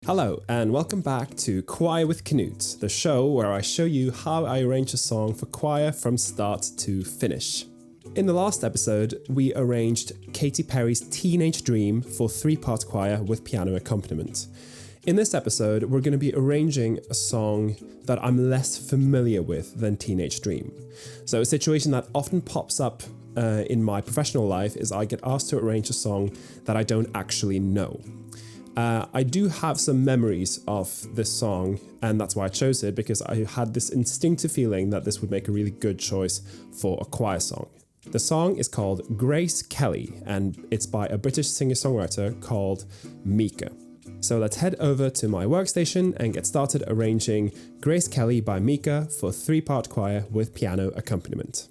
Hello, and welcome back to Choir with Knut, the show where I show you how I arrange a song for choir from start to finish. In the last episode, we arranged Katy Perry's Teenage Dream for three-part choir with piano accompaniment. In this episode, we're going to be arranging a song that I'm less familiar with than Teenage Dream. So a situation that often pops up in my professional life is I get asked to arrange a song that I don't actually know. I do have some memories of this song, and that's why I chose it, because I had this instinctive feeling that this would make a really good choice for a choir song. The song is called Grace Kelly, and it's by a British singer-songwriter called Mika. So let's head over to my workstation and get started arranging Grace Kelly by Mika for three-part choir with piano accompaniment.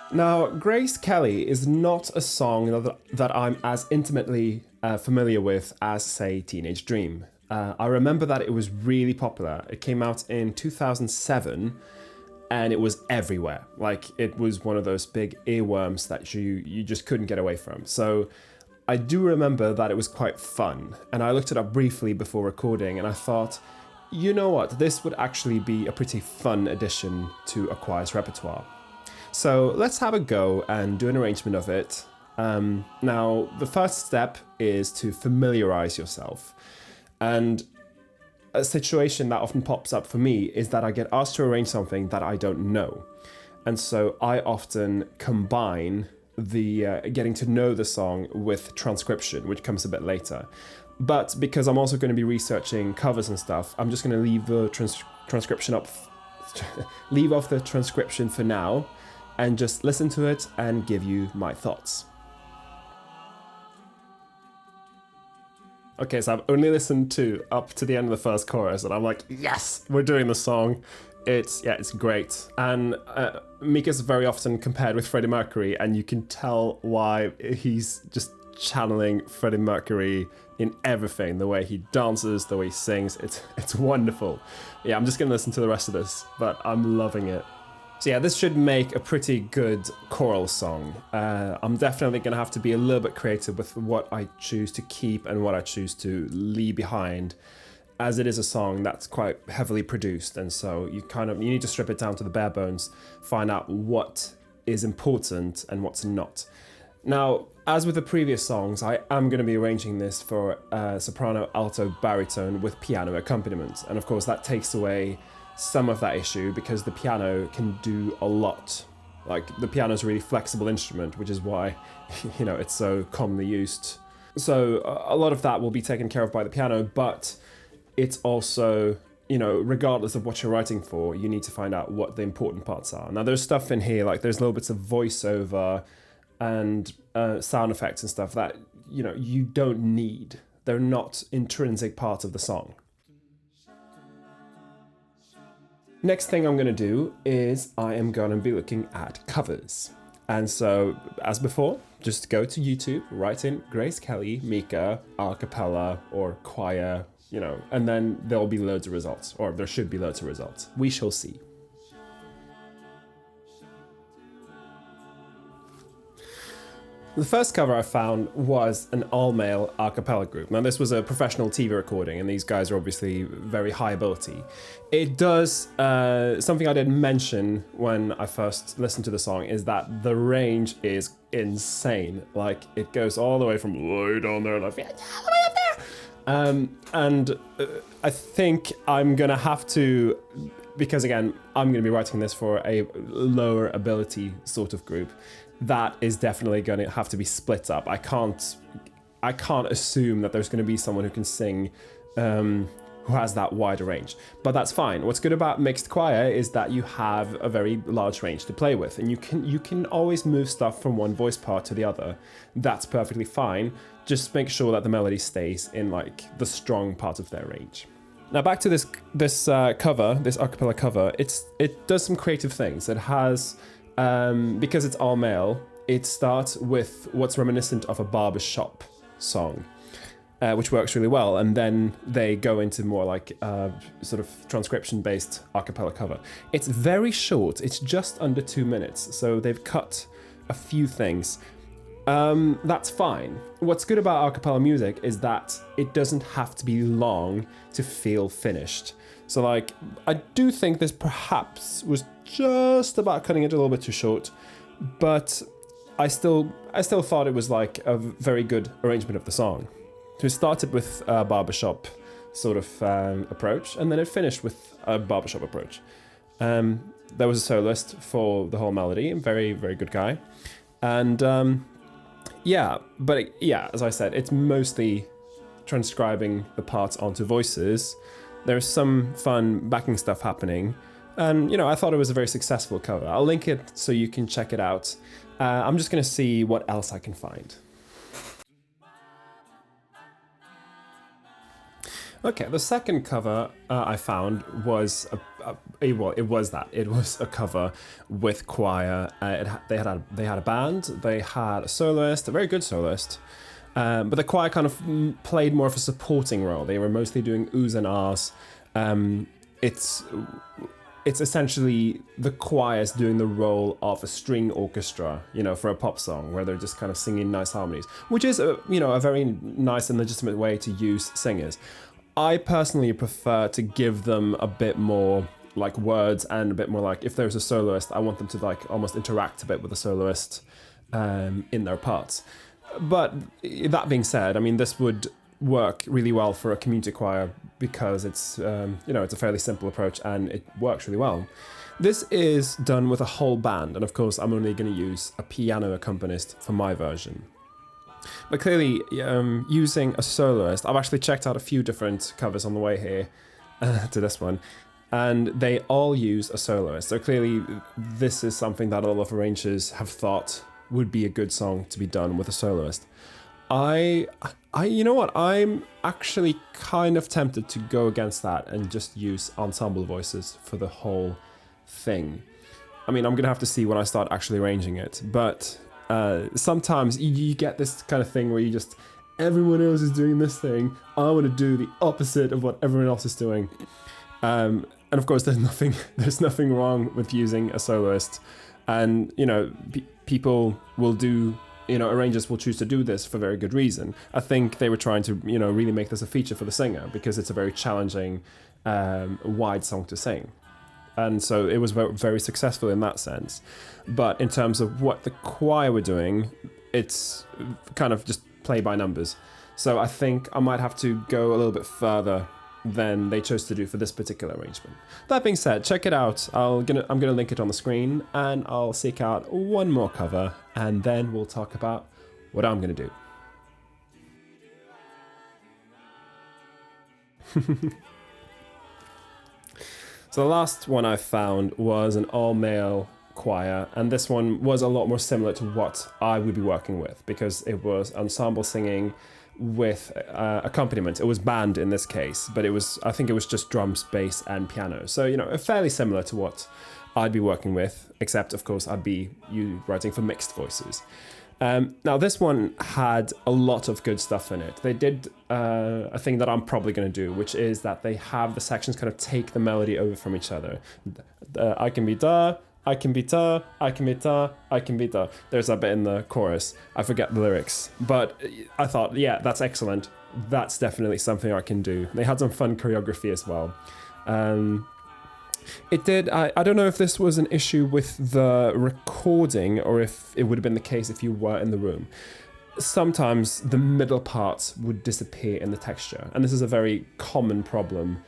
Now, Grace Kelly is not a song that I'm as intimately familiar with as, say, Teenage Dream. I remember that it was really popular. It came out in 2007, and it was everywhere. Like, it was one of those big earworms that you just couldn't get away from. So I do remember that it was quite fun, and I looked it up briefly before recording, and I thought, you know what, this would actually be a pretty fun addition to a choir's repertoire. So let's have a go and do an arrangement of it. Now, the first step is to familiarize yourself. And a situation that often pops up for me is that I get asked to arrange something that I don't know. And so I often combine the getting to know the song with transcription, which comes a bit later. But because I'm also going to be researching covers and stuff, I'm just going to leave the leave off the transcription for now, and just listen to it and give you my thoughts. Okay, so I've only listened up to the end of the first chorus, and I'm like, yes, we're doing the song. It's great. And Mika's very often compared with Freddie Mercury, and you can tell why. He's just channeling Freddie Mercury in everything, the way he dances, the way he sings. It's wonderful. Yeah, I'm just gonna listen to the rest of this, but I'm loving it. So yeah, this should make a pretty good choral song. I'm definitely going to have to be a little bit creative with what I choose to keep and what I choose to leave behind, as it is a song that's quite heavily produced, and so you need to strip it down to the bare bones, find out what is important and what's not. Now, as with the previous songs, I am going to be arranging this for soprano, alto, baritone with piano accompaniment, and of course that takes away some of that issue because the piano can do a lot. Like, the piano is a really flexible instrument, which is why, it's so commonly used. So a lot of that will be taken care of by the piano, but it's also, regardless of what you're writing for, you need to find out what the important parts are. Now, there's stuff in here, like there's little bits of voiceover and sound effects and stuff that, you don't need. They're not intrinsic parts of the song. Next thing I'm going to do is I am going to be looking at covers. And so, as before, just go to YouTube, write in Grace Kelly, Mika, acapella, or choir, and then there'll be loads of results, or there should be loads of results. We shall see. The first cover I found was an all-male a cappella group. Now, this was a professional TV recording, and these guys are obviously very high ability. It does, something I didn't mention when I first listened to the song is that the range is insane. Like, it goes all the way from way down there, like, yeah, all the way up there! And I think I'm gonna have to, because again, I'm gonna be writing this for a lower ability sort of group, that is definitely going to have to be split up. I can't assume that there's going to be someone who can sing who has that wide range, but that's fine. What's good about mixed choir is that you have a very large range to play with, and you can always move stuff from one voice part to the other. That's perfectly fine. Just make sure that the melody stays in like the strong part of their range. Now back to this cover, this a cappella cover. It does some creative things. It has because it's all male, it starts with what's reminiscent of a barbershop song, which works really well, and then they go into more like sort of transcription-based a cappella cover. It's very short, it's just under 2 minutes, so they've cut a few things. That's fine. What's good about acapella music is that it doesn't have to be long to feel finished. So like, I do think this perhaps was just about cutting it a little bit too short, but I still thought it was like a very good arrangement of the song. So it started with a barbershop sort of approach, and then it finished with a barbershop approach. There was a soloist for the whole melody, a very, very good guy. And as I said, it's mostly transcribing the parts onto voices. There's some fun backing stuff happening. And, I thought it was a very successful cover. I'll link it so you can check it out. I'm just going to see what else I can find. Okay, the second cover I found was it was a cover with choir. They had a band, they had a soloist, a very good soloist, but the choir kind of played more of a supporting role. They were mostly doing oohs and ahs. It's essentially the choirs doing the role of a string orchestra, for a pop song, where they're just kind of singing nice harmonies, which is a very nice and legitimate way to use singers. I personally prefer to give them a bit more like words, and a bit more like, if there's a soloist, I want them to like almost interact a bit with the soloist in their parts. But that being said, I mean, this would work really well for a community choir because it's it's a fairly simple approach and it works really well. This is done with a whole band, and of course I'm only going to use a piano accompanist for my version. But clearly, using a soloist, I've actually checked out a few different covers on the way here to this one, and they all use a soloist. So clearly, this is something that a lot of arrangers have thought would be a good song to be done with a soloist. You know what? I'm actually kind of tempted to go against that and just use ensemble voices for the whole thing. I mean, I'm gonna have to see when I start actually arranging it, but sometimes you get this kind of thing where everyone else is doing this thing, I want to do the opposite of what everyone else is doing. And of course, there's nothing wrong with using a soloist, and people will do. Arrangers will choose to do this for very good reason. I think they were trying to, really make this a feature for the singer because it's a very challenging, wide song to sing. And so it was very successful in that sense. But in terms of what the choir were doing, it's kind of just play by numbers. So I think I might have to go a little bit further than they chose to do for this particular arrangement. That being said, check it out. I'm gonna link it on the screen, and I'll seek out one more cover, and then we'll talk about what I'm gonna do. So the last one I found was an all-male choir, and this one was a lot more similar to what I would be working with, because it was ensemble singing with accompaniment. It was band in this case, but I think it was just drums, bass, and piano. So, fairly similar to what I'd be working with, except, of course, I'd be writing for mixed voices. Now, this one had a lot of good stuff in it. They did a thing that I'm probably going to do, which is that they have the sections kind of take the melody over from each other. I can be da, I can be ta, I can be ta, I can be ta. There's that bit in the chorus. I forget the lyrics. But I thought, yeah, that's excellent. That's definitely something I can do. They had some fun choreography as well. It did. I don't know if this was an issue with the recording or if it would have been the case if you were in the room. Sometimes the middle parts would disappear in the texture. And this is a very common problem.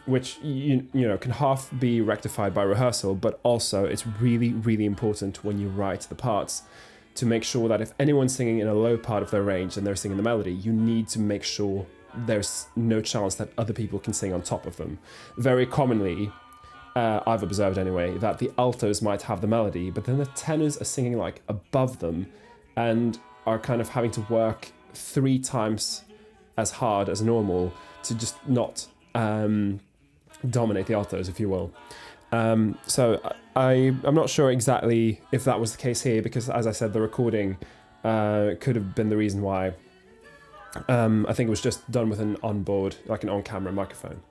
Which can half be rectified by rehearsal, but also it's really, really important when you write the parts to make sure that if anyone's singing in a low part of their range and they're singing the melody, you need to make sure there's no chance that other people can sing on top of them. Very commonly, I've observed anyway, that the altos might have the melody, but then the tenors are singing like above them and are kind of having to work 3 times as hard as normal to just not dominate the altos, if you will. So I'm not sure exactly if that was the case here, because as I said, the recording could have been the reason why. I think it was just done with an onboard, like an on-camera microphone.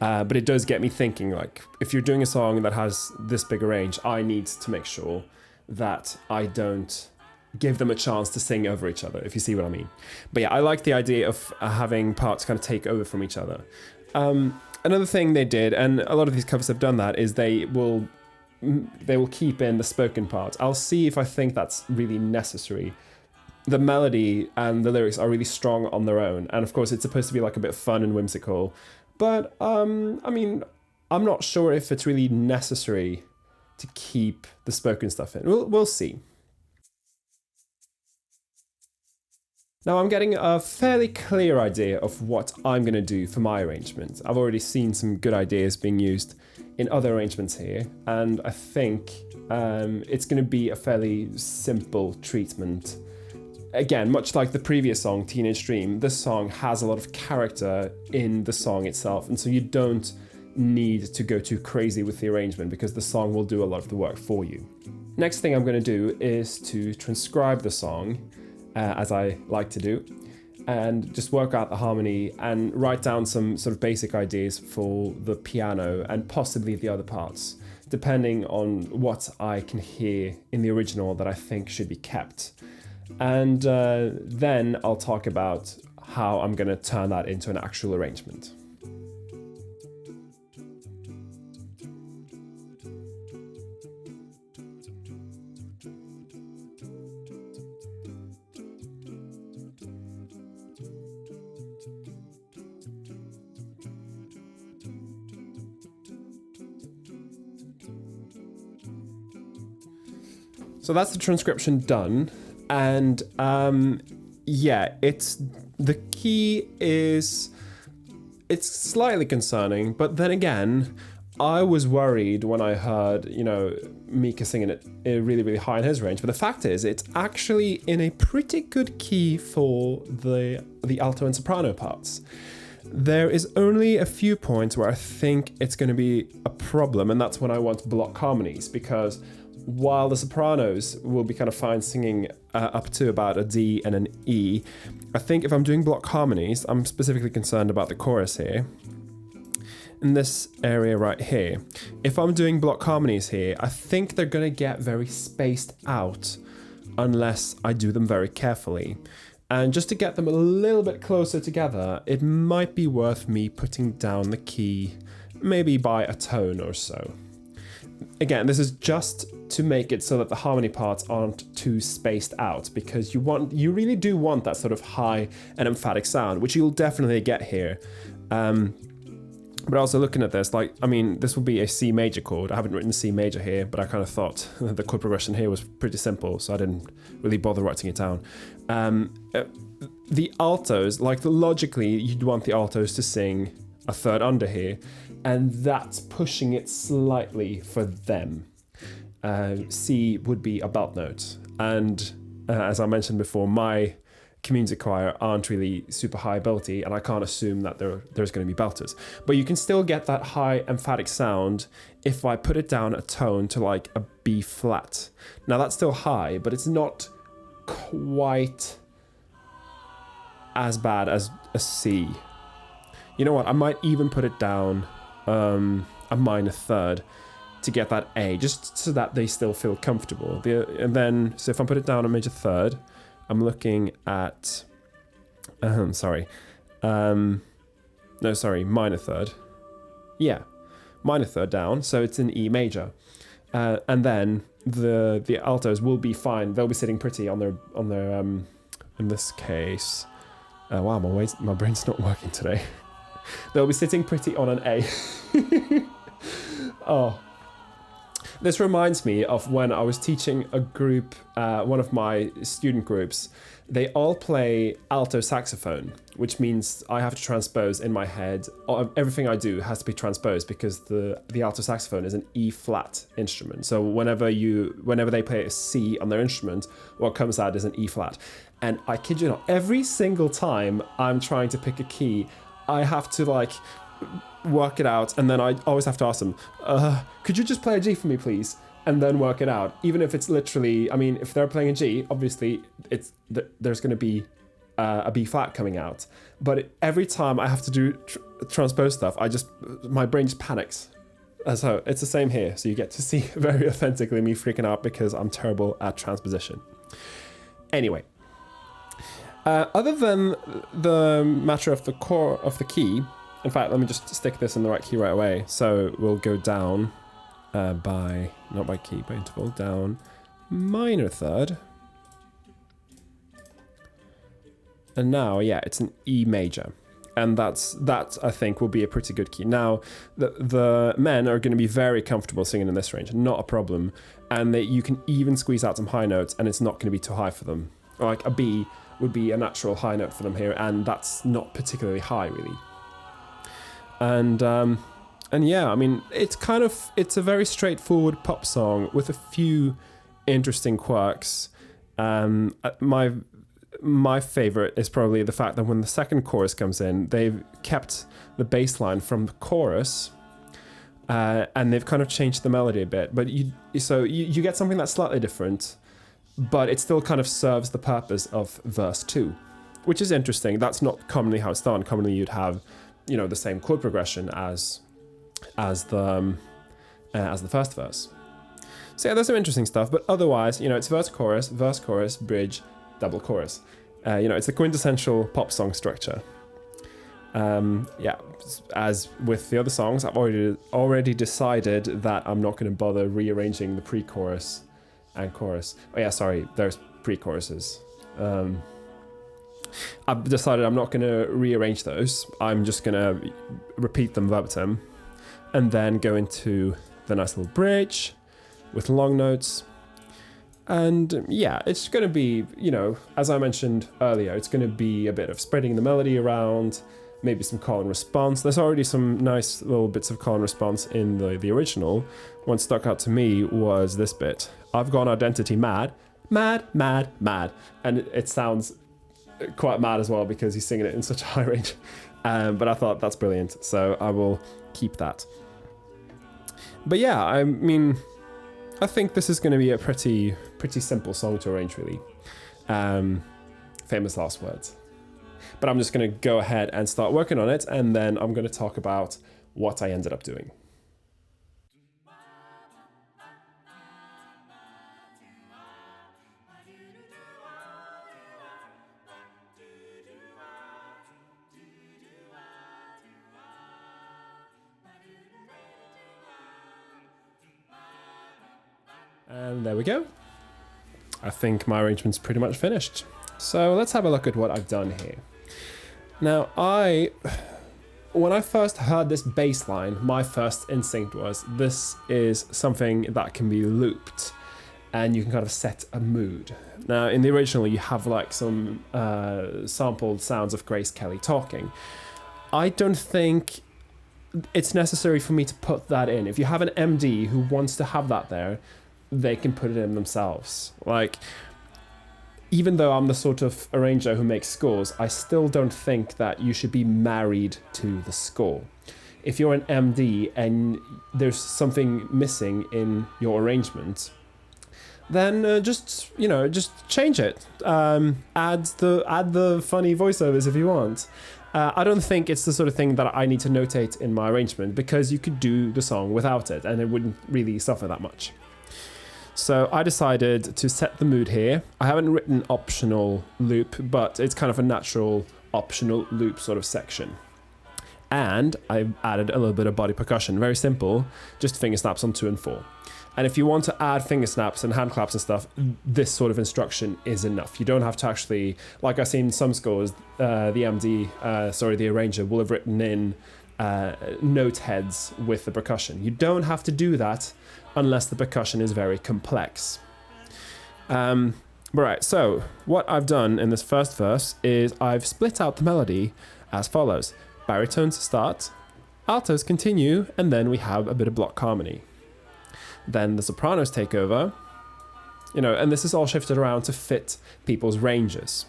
But it does get me thinking, like, if you're doing a song that has this big a range, I need to make sure that I don't give them a chance to sing over each other, if you see what I mean. But yeah, I like the idea of having parts kind of take over from each other. Another thing they did, and a lot of these covers have done that, is they will keep in the spoken part. I'll see if I think that's really necessary. The melody and the lyrics are really strong on their own, and of course it's supposed to be like a bit fun and whimsical, but I mean, I'm not sure if it's really necessary to keep the spoken stuff in. We'll see. Now I'm getting a fairly clear idea of what I'm going to do for my arrangement. I've already seen some good ideas being used in other arrangements here, and I think it's going to be a fairly simple treatment. Again, much like the previous song, Teenage Dream, this song has a lot of character in the song itself, and so you don't need to go too crazy with the arrangement because the song will do a lot of the work for you. Next thing I'm going to do is to transcribe the song, as I like to do, and just work out the harmony and write down some sort of basic ideas for the piano and possibly the other parts, depending on what I can hear in the original that I think should be kept. And then I'll talk about how I'm going to turn that into an actual arrangement. So that's the transcription done, and yeah, it's slightly concerning, but then again, I was worried when I heard, Mika singing it really, really high in his range, but the fact is, it's actually in a pretty good key for the alto and soprano parts. There is only a few points where I think it's going to be a problem, and that's when I want block harmonies, because while the sopranos will be kind of fine singing up to about a D and an E, I think if I'm doing block harmonies, I'm specifically concerned about the chorus here. In this area right here, if I'm doing block harmonies here, I think they're going to get very spaced out unless I do them very carefully. And just to get them a little bit closer together, it might be worth me putting down the key maybe by a tone or so. Again, this is just to make it so that the harmony parts aren't too spaced out, because you really do want that sort of high and emphatic sound, which you'll definitely get here. But also looking at this, this will be a C major chord. I haven't written C major here, but I kind of thought the chord progression here was pretty simple, so I didn't really bother writing it down. The altos, logically, you'd want the altos to sing a third under here, and that's pushing it slightly for them. C would be a belt note, and as I mentioned before, my community choir aren't really super high ability, and I can't assume that there's going to be belters. But you can still get that high emphatic sound if I put it down a tone to like a B flat. Now that's still high, but it's not quite as bad as a C. You know what, I might even put it down a minor third to get that A, just so that they still feel comfortable. And then, so if I put it down a major third, I'm looking at, minor third. Yeah, minor third down, so it's in E major. And then the altos will be fine. They'll be sitting pretty on their in this case. Wow, my brain's not working today. They'll be sitting pretty on an A. Oh. This reminds me of when I was teaching a group, one of my student groups. They all play alto saxophone, which means I have to transpose in my head. Everything I do has to be transposed because the alto saxophone is an E flat instrument. So whenever they play a C on their instrument, what comes out is an E flat. And I kid you not, every single time I'm trying to pick a key, I have to work it out, and then I always have to ask them, could you just play a G for me, please? And then work it out. Even if it's literally, if they're playing a G, obviously there's going to be a B flat coming out. But every time I have to do transpose stuff, my brain just panics. So it's the same here. So you get to see very authentically me freaking out because I'm terrible at transposition. Anyway, other than the matter of the core of the key, in fact, let me just stick this in the right key right away. So we'll go down not by key, by interval, down minor third. And now, yeah, it's an E major. And that I think will be a pretty good key. Now, the men are going to be very comfortable singing in this range, not a problem. And you can even squeeze out some high notes, and it's not going to be too high for them. Like a B would be a natural high note for them here, and that's not particularly high, really. And yeah, I mean, it's a very straightforward pop song with a few interesting quirks. My favorite is probably the fact that when the second chorus comes in, they've kept the bass line from the chorus, and they've kind of changed the melody a bit. But you get something that's slightly different, but it still kind of serves the purpose of verse 2, which is interesting. That's not commonly how it's done. Commonly, you'd have, the same chord progression as the first verse. So yeah, there's some interesting stuff. But otherwise, it's verse, chorus, bridge, double chorus. It's a quintessential pop song structure. As with the other songs, I've already decided that I'm not going to bother rearranging the pre-chorus and chorus. Oh yeah, sorry, there's pre-choruses. I've decided I'm not going to rearrange those. I'm just going to repeat them verbatim and then go into the nice little bridge with long notes. And yeah, it's going to be, as I mentioned earlier, it's going to be a bit of spreading the melody around, maybe some call and response. There's already some nice little bits of call and response in the original. What stuck out to me was this bit. I've gone identity mad. And it sounds quite mad as well because he's singing it in such a high range. But I thought that's brilliant, so I will keep that. But yeah, I mean, I think this is going to be a pretty simple song to arrange, really. Famous last words. But I'm just going to go ahead and start working on it, and then I'm going to talk about what I ended up doing. And there we go. I think my arrangement's pretty much finished. So let's have a look at what I've done here. Now, when I first heard this bass line, my first instinct was this is something that can be looped and you can kind of set a mood. Now, in the original, you have like some sampled sounds of Grace Kelly talking. I don't think it's necessary for me to put that in. If you have an MD who wants to have that there, they can put it in themselves. Like, even though I'm the sort of arranger who makes scores, I still don't think that you should be married to the score. If you're an MD and there's something missing in your arrangement, then just change it. Add the funny voiceovers if you want. I don't think it's the sort of thing that I need to notate in my arrangement, because you could do the song without it and it wouldn't really suffer that much. So I decided to set the mood here. I haven't written optional loop, but it's kind of a natural optional loop sort of section. And I've added a little bit of body percussion. Very simple, just finger snaps on 2 and 4. And if you want to add finger snaps and hand claps and stuff, this sort of instruction is enough. You don't have to actually, like I've seen some scores, the arranger will have written in note heads with the percussion. You don't have to do that unless the percussion is very complex. Right, so what I've done in this first verse is I've split out the melody as follows. Baritones start, altos continue, and then we have a bit of block harmony. Then the sopranos take over, and this is all shifted around to fit people's ranges.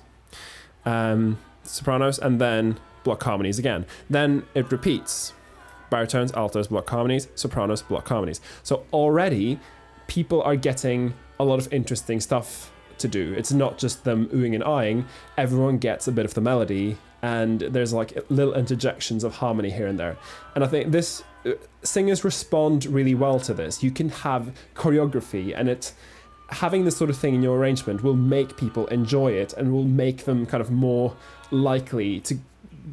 Sopranos, and then block harmonies again. Then it repeats. Baritones, altos, block harmonies, sopranos, block harmonies. So already people are getting a lot of interesting stuff to do. It's not just them oohing and eyeing. Everyone gets a bit of the melody, and there's like little interjections of harmony here and there. And I think this singers respond really well to this. You can have choreography, and it having this sort of thing in your arrangement will make people enjoy it and will make them kind of more likely to,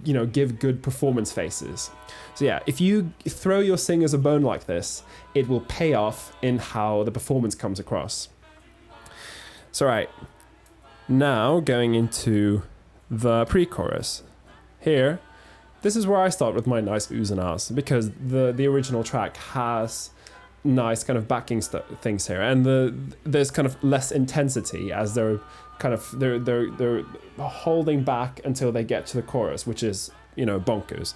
you know, give good performance faces. So yeah, if you throw your singers a bone like this, it will pay off in how the performance comes across. So right, now going into the pre-chorus. Here, this is where I start with my nice oohs and ahs, because the original track has nice kind of backing things here, and there's kind of less intensity as they're holding back until they get to the chorus, which is, you know, bonkers.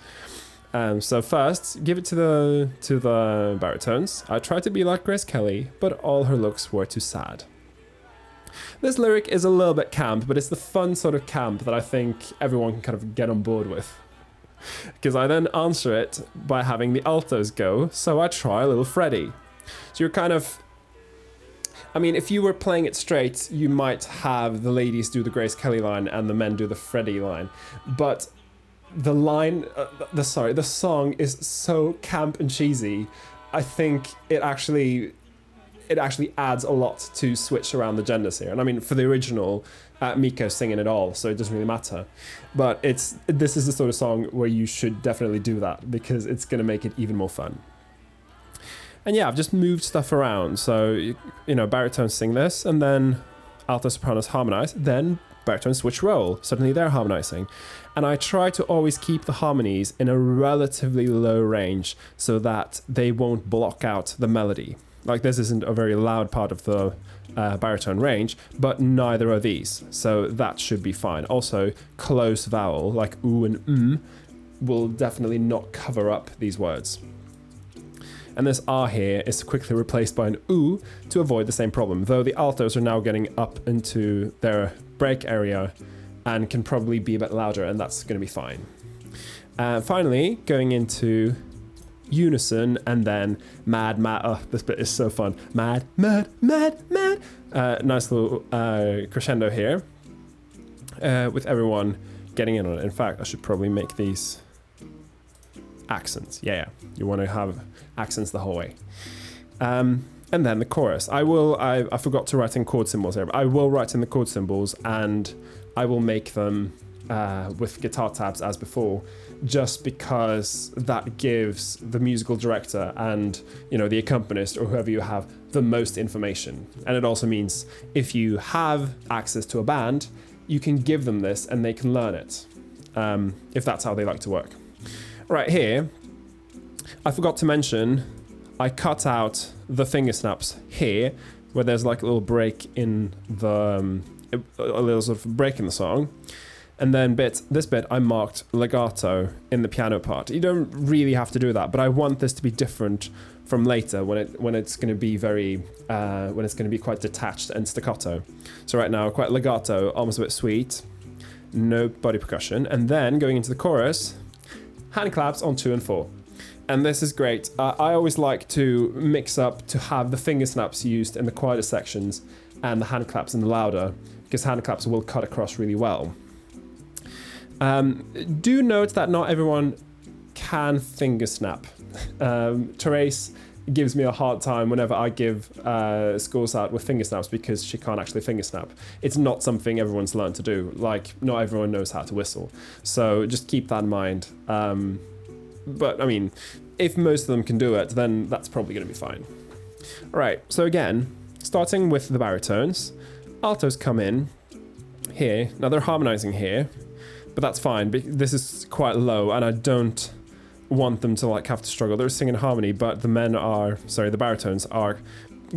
So first, give it to the baritones. I tried to be like Grace Kelly, but all her looks were too sad. This lyric is a little bit camp, but it's the fun sort of camp that I think everyone can kind of get on board with. Because I then answer it by having the altos go, so I try a little Freddie. So you're kind of... I mean, if you were playing it straight, you might have the ladies do the Grace Kelly line and the men do the Freddie line. But the line... the song is so camp and cheesy. I think it actually adds a lot to switch around the genders here. And I mean, for the original, Mika's singing it all, so it doesn't really matter. But this is the sort of song where you should definitely do that, because it's going to make it even more fun. And yeah, I've just moved stuff around. So, you know, baritones sing this, and then alto sopranos harmonize, then baritones switch role. Suddenly they're harmonizing. And I try to always keep the harmonies in a relatively low range so that they won't block out the melody. Like, this isn't a very loud part of the baritone range, but neither are these, so that should be fine. Also, close vowel, like oo and will definitely not cover up these words. And this ah here is quickly replaced by an oo to avoid the same problem, though the altos are now getting up into their break area and can probably be a bit louder, and that's going to be fine. Finally, going into unison, and then mad. Oh, this bit is so fun. Mad. Nice little crescendo here, with everyone getting in on it. In fact, I should probably make these accents. Yeah. You want to have accents the whole way. And then the chorus. I forgot to write in chord symbols here, but I will write in the chord symbols, and I will make them with guitar tabs as before, just because that gives the musical director and, you know, the accompanist or whoever you have the most information. And it also means if you have access to a band, you can give them this and they can learn it, if that's how they like to work. Right here, I forgot to mention, I cut out the finger snaps here, where there's like a little break in the, a little sort of break in the song. And then this bit, I marked legato in the piano part. You don't really have to do that, but I want this to be different from later when it's going to be quite detached and staccato. So right now, quite legato, almost a bit sweet, no body percussion, and then going into the chorus, hand claps on 2 and 4. And this is great. I always like to mix up to have the finger snaps used in the quieter sections and the hand claps in the louder, because hand claps will cut across really well. Do note that not everyone can finger snap. Therese gives me a hard time whenever I give scores out with finger snaps, because she can't actually finger snap. It's not something everyone's learned to do. Like, not everyone knows how to whistle. So just keep that in mind. But, I mean, if most of them can do it, then that's probably going to be fine. All right, so again, starting with the baritones, altos come in here. Now, they're harmonizing here, but that's fine. This is quite low, and I don't want them to like have to struggle. They're singing harmony, but the baritones are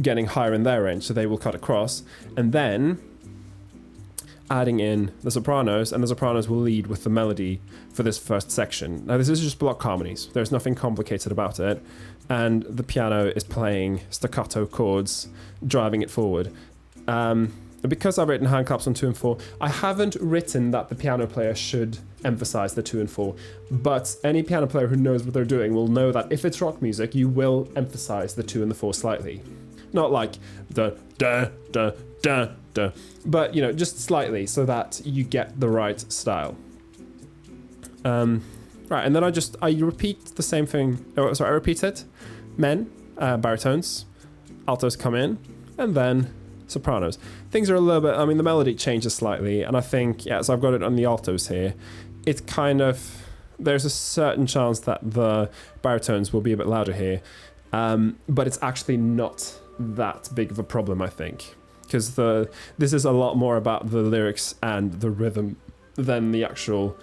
getting higher in their range, so they will cut across. And then adding in the sopranos, and the sopranos will lead with the melody for this first section. Now, this is just block harmonies. There's nothing complicated about it. And the piano is playing staccato chords, driving it forward. Because I've written hand claps on 2 and 4, I haven't written that the piano player should emphasize the 2 and 4, but any piano player who knows what they're doing will know that if it's rock music, you will emphasize the 2 and the 4 slightly. Not like the da, da, da, da, but, you know, just slightly so that you get the right style. Right, and then I repeat the same thing. I repeat it. Men, baritones, altos come in, and then sopranos. Things are a little bit, I mean, the melody changes slightly, and I think, yeah, so I've got it on the altos here. It's kind of, there's a certain chance that the baritones will be a bit louder here, but it's actually not that big of a problem, I think, because this is a lot more about the lyrics and the rhythm than the actual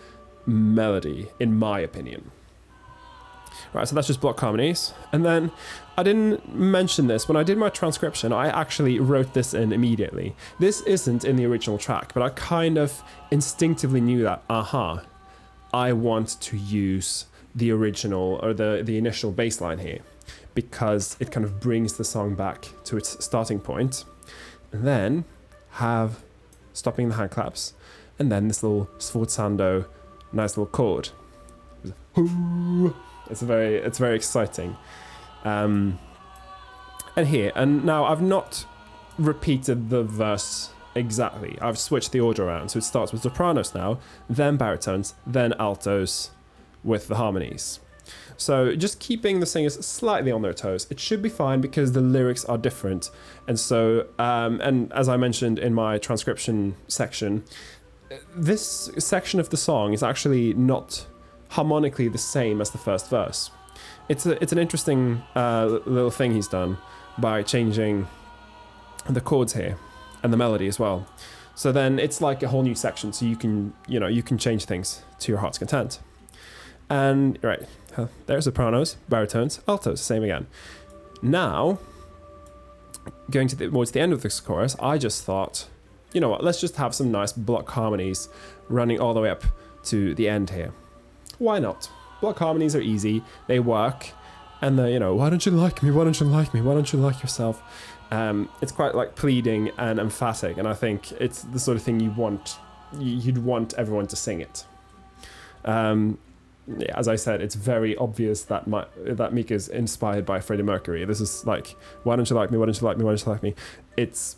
melody, in my opinion. Right, so that's just block harmonies. And then I didn't mention this. When I did my transcription, I actually wrote this in immediately. This isn't in the original track, but I kind of instinctively knew that, I want to use the original or the initial bass line here, because it kind of brings the song back to its starting point. And then have stopping the hand claps, and then this little sforzando, nice little chord. It's very exciting. And now I've not repeated the verse exactly. I've switched the order around, so it starts with sopranos now, then baritones, then altos with the harmonies. So just keeping the singers slightly on their toes. It should be fine because the lyrics are different. And so, and as I mentioned in my transcription section, this section of the song is actually not harmonically the same as the first verse. It's an interesting little thing he's done by changing the chords here and the melody as well. So then it's like a whole new section, so you can change things to your heart's content. And right, there's sopranos, baritones, altos, same again. Now, going towards the end of this chorus, I just thought, you know what, let's just have some nice block harmonies running all the way up to the end here. Why not? Block harmonies are easy, they work, and why don't you like me, why don't you like me, why don't you like yourself? It's quite like pleading and emphatic, and I think it's the sort of thing you'd want everyone to sing it. Yeah, as I said, it's very obvious that Mika's inspired by Freddie Mercury. This is like, why don't you like me, why don't you like me, why don't you like me? It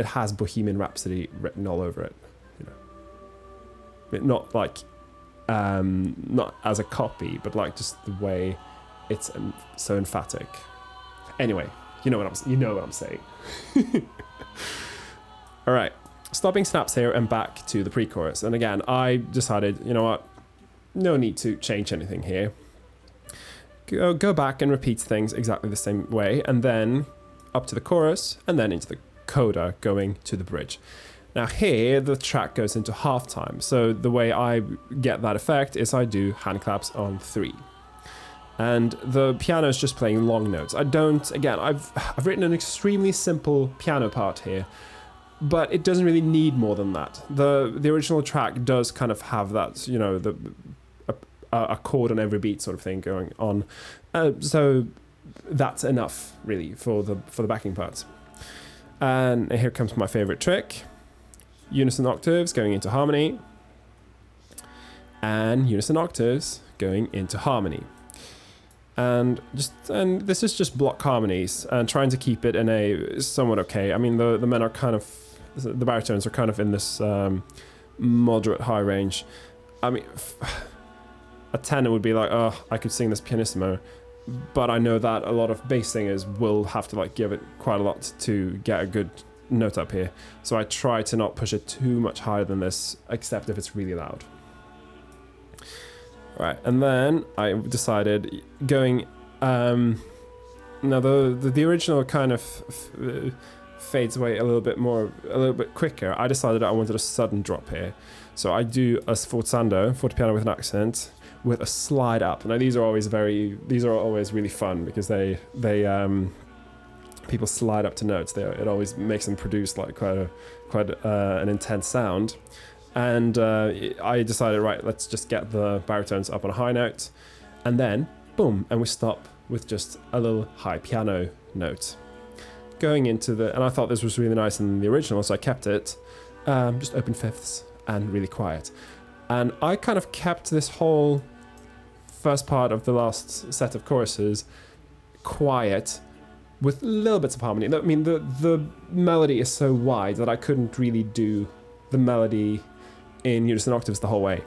has Bohemian Rhapsody written all over it. Not like, not as a copy, but like just the way it's so emphatic. Anyway, you know what I'm saying. All right, stopping snaps here and back to the pre-chorus. And again, I decided, you know what? No need to change anything here. Go back and repeat things exactly the same way, and then up to the chorus, and then into the coda going to the bridge. Now here, the track goes into halftime. So the way I get that effect is I do hand claps on 3. And the piano is just playing long notes. I've written an extremely simple piano part here, but it doesn't really need more than that. The original track does kind of have that, a chord on every beat sort of thing going on. So that's enough really for the backing parts. And here comes my favorite trick. Unison octaves going into harmony, and unison octaves going into harmony. And this is just block harmonies and trying to keep it in a somewhat okay. I mean, the men are kind of, the baritones are kind of in this moderate high range. I mean, a tenor would be like, oh, I could sing this pianissimo, but I know that a lot of bass singers will have to like give it quite a lot to get a good note up here. So I try to not push it too much higher than this, except if it's really loud. Right, and then I decided going, now the original kind of fades away a little bit quicker. I decided I wanted a sudden drop here. So I do a sforzando, fortepiano with an accent, with a slide up. Now these are always really fun because they people slide up to notes. It always makes them produce like quite an intense sound. And I decided, right, let's just get the baritones up on a high note, and then boom, and we stop with just a little high piano note going into and I thought this was really nice in the original, so I kept it just open fifths and really quiet. And I kind of kept this whole first part of the last set of choruses quiet with little bits of harmony. I mean, the melody is so wide that I couldn't really do the melody in unison octaves the whole way.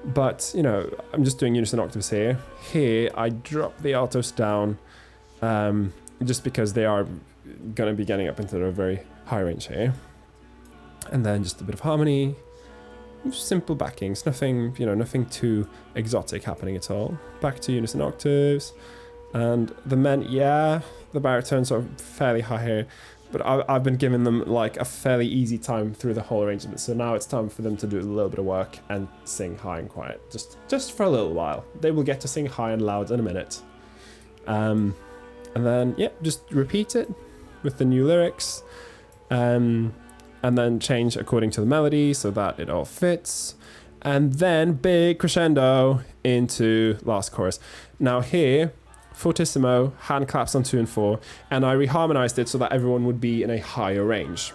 But, I'm just doing unison octaves here. Here, I drop the altos down just because they are going to be getting up into a very high range here. And then just a bit of harmony, simple backings, nothing too exotic happening at all. Back to unison octaves, and the the baritones are fairly high here, but I've been giving them like a fairly easy time through the whole arrangement, so now it's time for them to do a little bit of work and sing high and quiet, just for a little while. They will get to sing high and loud in a minute. And then, just repeat it with the new lyrics. And then change according to the melody so that it all fits. And then big crescendo into last chorus. Now here, fortissimo, hand claps on 2 and 4, and I reharmonized it so that everyone would be in a higher range.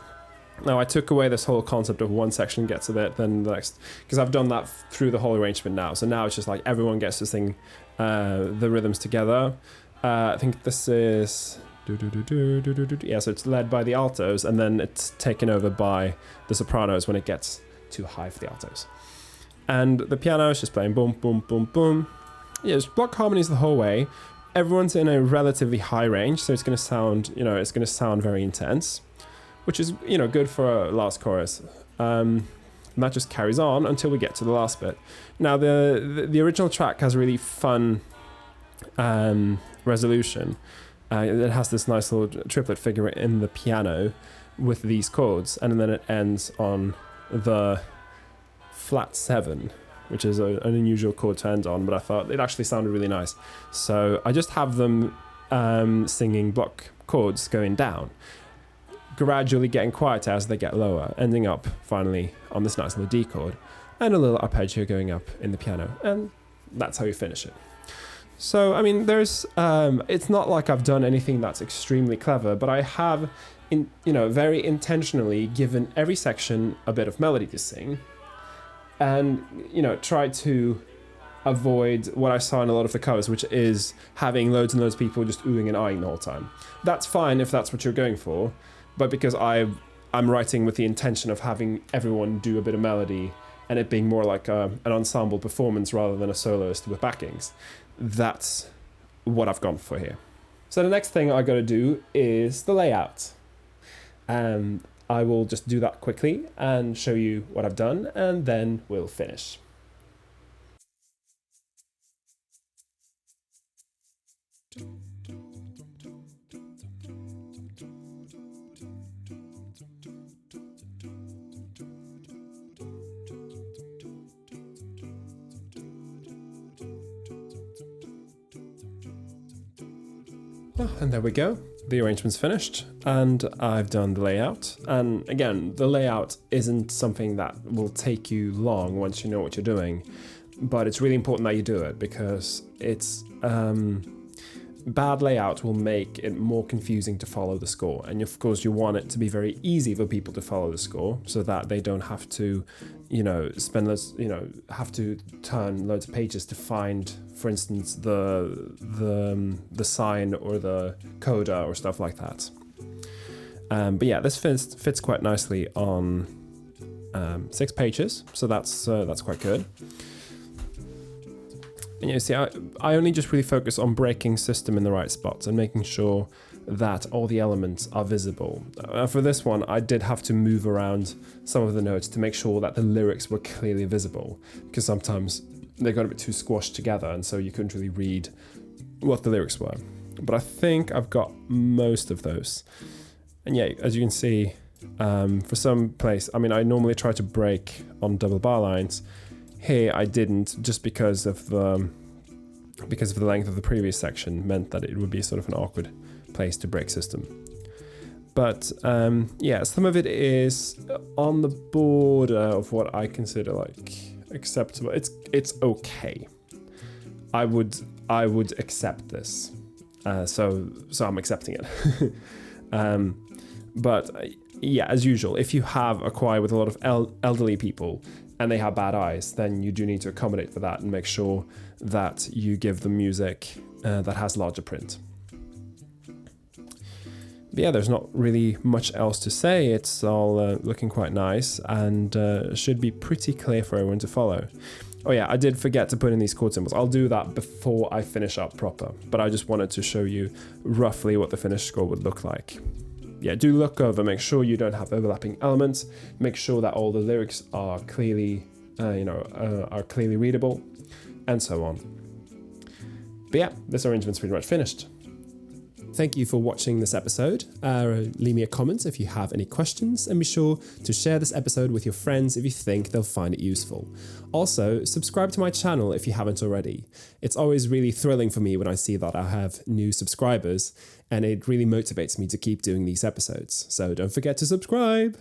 Now I took away this whole concept of one section gets a bit, then the next, because I've done that through the whole arrangement now. So now it's just like everyone gets to sing the rhythms together. I think this is... Yeah, so it's led by the altos, and then it's taken over by the sopranos when it gets too high for the altos. And the piano is just playing boom, boom, boom, boom. Yeah, it's block harmonies the whole way. Everyone's in a relatively high range, so it's going to sound, very intense, which is, good for a last chorus. And that just carries on until we get to the last bit. Now, the original track has a really fun resolution. It has this nice little triplet figure in the piano with these chords, and then it ends on the flat 7, which is an unusual chord to end on, but I thought it actually sounded really nice. So I just have them singing block chords going down, gradually getting quieter as they get lower, ending up finally on this nice little D chord, and a little arpeggio going up in the piano, and that's how you finish it. So, I mean, there's, it's not like I've done anything that's extremely clever, but I have, very intentionally given every section a bit of melody to sing, and, tried to avoid what I saw in a lot of the covers, which is having loads and loads of people just oohing and eyeing the whole time. That's fine if that's what you're going for, but because I'm writing with the intention of having everyone do a bit of melody, and it being more like an ensemble performance rather than a soloist with backings, that's what I've gone for here. So the next thing I got to do is the layout. And I will just do that quickly and show you what I've done, and then we'll finish. And there we go. The arrangement's finished, and I've done the layout. And again, the layout isn't something that will take you long once you know what you're doing, but it's really important that you do it, because it's bad layout will make it more confusing to follow the score. And of course you want it to be very easy for people to follow the score, so that they don't have to, have to turn loads of pages to find, for instance, the sign or the coda or stuff like that. But yeah, this fits quite nicely on 6 pages, so that's quite good. And you see, I only just really focus on breaking system in the right spots and making sure that all the elements are visible. For this one, I did have to move around some of the notes to make sure that the lyrics were clearly visible, because sometimes they got a bit too squashed together, and so you couldn't really read what the lyrics were. But I think I've got most of those. And yeah, as you can see, for some place, I normally try to break on double bar lines. Here I didn't, just because of the length of the previous section meant that it would be sort of an awkward place to break system. But yeah, some of it is on the border of what I consider like acceptable. It's okay. I would accept this. So I'm accepting it. But yeah, as usual, if you have a choir with a lot of elderly people and they have bad eyes, then you do need to accommodate for that and make sure that you give them music that has larger print. But yeah, there's not really much else to say. It's all looking quite nice and should be pretty clear for everyone to follow. Oh yeah, I did forget to put in these chord symbols. I'll do that before I finish up proper, but I just wanted to show you roughly what the finished score would look like. Yeah, do look over, make sure you don't have overlapping elements, make sure that all the lyrics are clearly, are clearly readable, and so on. But yeah, this arrangement's pretty much finished. Thank you for watching this episode. Leave me a comment if you have any questions, and be sure to share this episode with your friends if you think they'll find it useful. Also, subscribe to my channel if you haven't already. It's always really thrilling for me when I see that I have new subscribers, and it really motivates me to keep doing these episodes. So don't forget to subscribe!